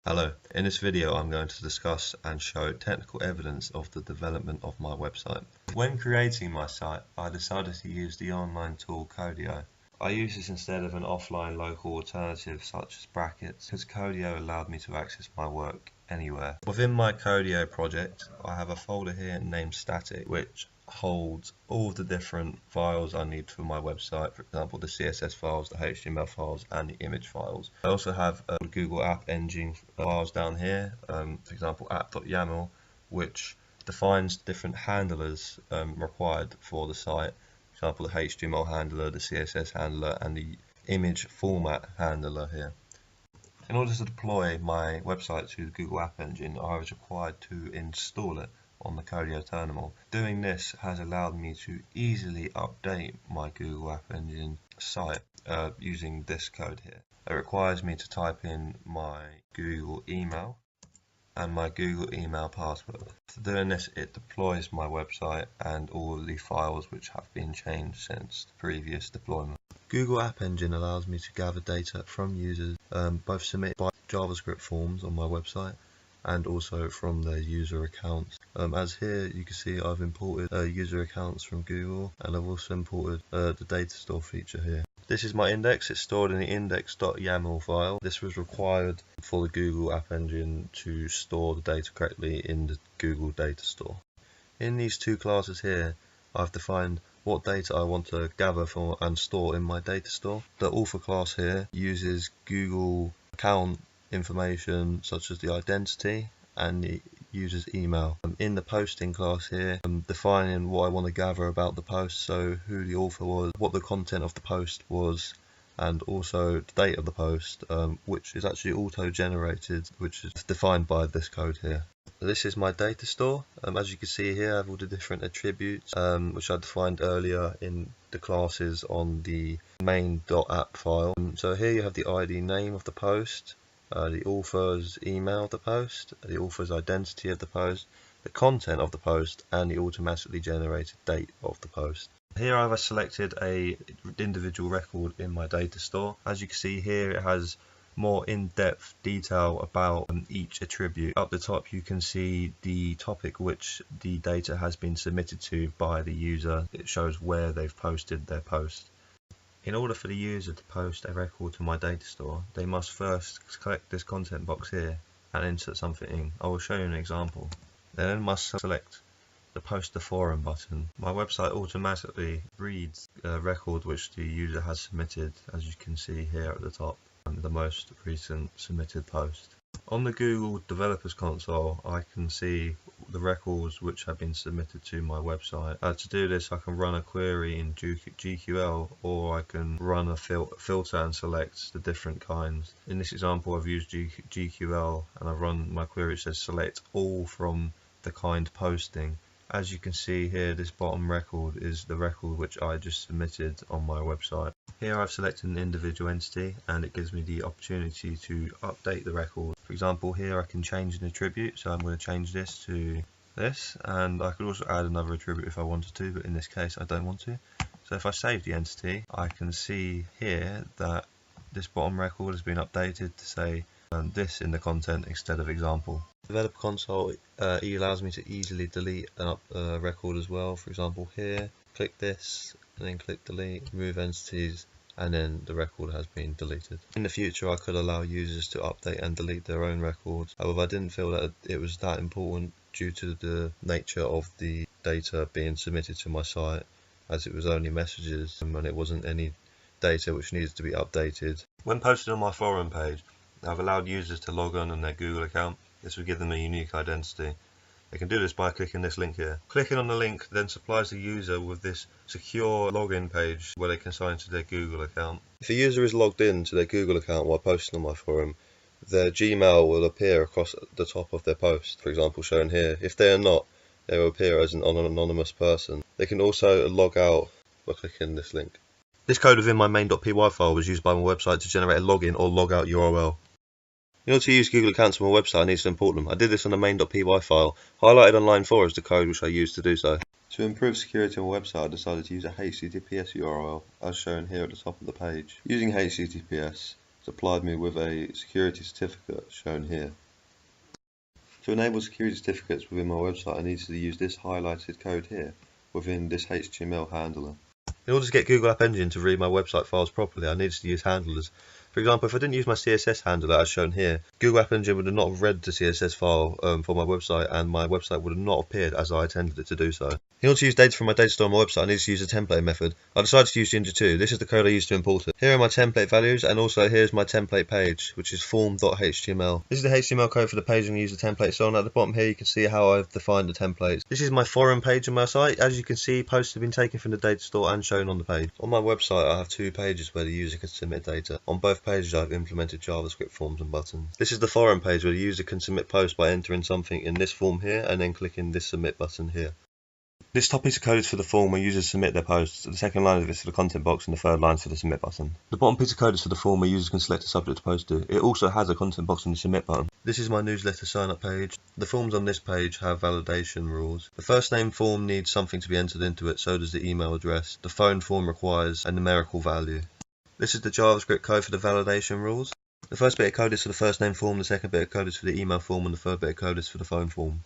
Hello, in this video I'm going to discuss and show technical evidence of the development of my website. When creating my site, I decided to use the online tool Codio. I use this instead of an offline local alternative such as Brackets, because Codio allowed me to access my work anywhere. Within my Codio project, I have a folder here named Static, which holds all of the different files I need for my website, for example the CSS files, the HTML files and the image files. I also have Google App Engine files down here, for example app.yaml, which defines different handlers required for the site. For example, the HTML handler, the CSS handler and the image format handler here. In order to deploy my website to the Google App Engine, I was required to install it on the Codio terminal. Doing this has allowed me to easily update my Google App Engine site using this code here. It requires me to type in my Google email and my Google email password. For doing this, it deploys my website and all of the files which have been changed since the previous deployment. Google App Engine allows me to gather data from users, both submitted by JavaScript forms on my website and also from their user accounts. As here you can see, I've imported user accounts from Google, and I've also imported the data store feature here. This is my index. It's stored in the index.yaml file. This was required for the Google App Engine to store the data correctly in the Google data store. In these two classes here, I've defined what data I want to gather from and store in my data store. The author class here uses Google account information such as the identity and the user's email. In the posting class here, I'm defining what I want to gather about the post, so who the author was, what the content of the post was, and also the date of the post, which is actually auto-generated, which is defined by this code here. This is my data store. As you can see here, I have all the different attributes which I defined earlier in the classes on the main.app file. So here you have the ID name of the post, the author's email of the post, the author's identity of the post, the content of the post, and the automatically generated date of the post. Here I've selected a individual record in my data store. As you can see here, it has more in-depth detail about each attribute. Up the top you can see the topic which the data has been submitted to by the user. It shows where they've posted their post. In order for the user to post a record to my data store, they must first select this content box here and insert something in. I will show you an example. They then must select the post to forum button. My website automatically reads a record which the user has submitted, as you can see here at the top, the most recent submitted post. On the Google Developers Console, I can see the records which have been submitted to my website. To do this, I can run a query in GQL, or I can run a filter and select the different kinds. In this example, I've used GQL and I've run my query. It says select all from the kind posting. As you can see here, this bottom record is the record which I just submitted on my website. Here I've selected an individual entity and it gives me the opportunity to update the record. For example, here I can change an attribute, so I'm going to change this to this, and I could also add another attribute if I wanted to, but in this case I don't want to. So if I save the entity, I can see here that this bottom record has been updated to say this in the content instead of example. Developer Console allows me to easily delete a record as well. For example, here, click this and then click delete, remove entities, and then the record has been deleted. In the future, I could allow users to update and delete their own records. However, I didn't feel that it was that important due to the nature of the data being submitted to my site, as it was only messages and it wasn't any data which needed to be updated. When posted on my forum page, I've allowed users to log on their Google account. This will give them a unique identity. They can do this by clicking this link here. Clicking on the link then supplies the user with this secure login page where they can sign into their Google account. If a user is logged in to their Google account while posting on my forum, their Gmail will appear across the top of their post, for example shown here. If they are not, they will appear as an anonymous person. They can also log out by clicking this link. This code within my main.py file was used by my website to generate a login or logout URL. In order to use Google accounts on my website, I need to import them. I did this on the main.py file. Highlighted on line 4 is the code which I used to do so. To improve security on my website, I decided to use a HTTPS URL, as shown here at the top of the page. Using HTTPS supplied me with a security certificate shown here. To enable security certificates within my website, I need to use this highlighted code here within this HTML handler. In order to get Google App Engine to read my website files properly, I needed to use handlers. For example, if I didn't use my CSS handler as shown here, Google App Engine would have not read the CSS file for my website, and my website would have not appeared as I intended it to do so. In order to use data from my data store on my website, I needed to use a template method. I decided to use Ginger 2. This is the code I used to import it. Here are my template values, and also here's my template page, which is form.html. This is the HTML code for the page I'm going to use the template. So at the bottom here you can see how I've defined the templates. This is my forum page on my site. As you can see, posts have been taken from the data store and shown on the page. On my website I have two pages where the user can submit data. On both pages I've implemented JavaScript forms and buttons. This is the forum page where the user can submit posts by entering something in this form here and then clicking this submit button here. This top piece of code is for the form where users submit their posts. The second line of it is for the content box, and the third line is for the submit button. The bottom piece of code is for the form where users can select a subject to post to. It also has a content box and the submit button. This is my newsletter sign up page. The forms on this page have validation rules. The first name form needs something to be entered into it, so does the email address. The phone form requires a numerical value. This is the JavaScript code for the validation rules. The first bit of code is for the first name form, the second bit of code is for the email form, and the third bit of code is for the phone form.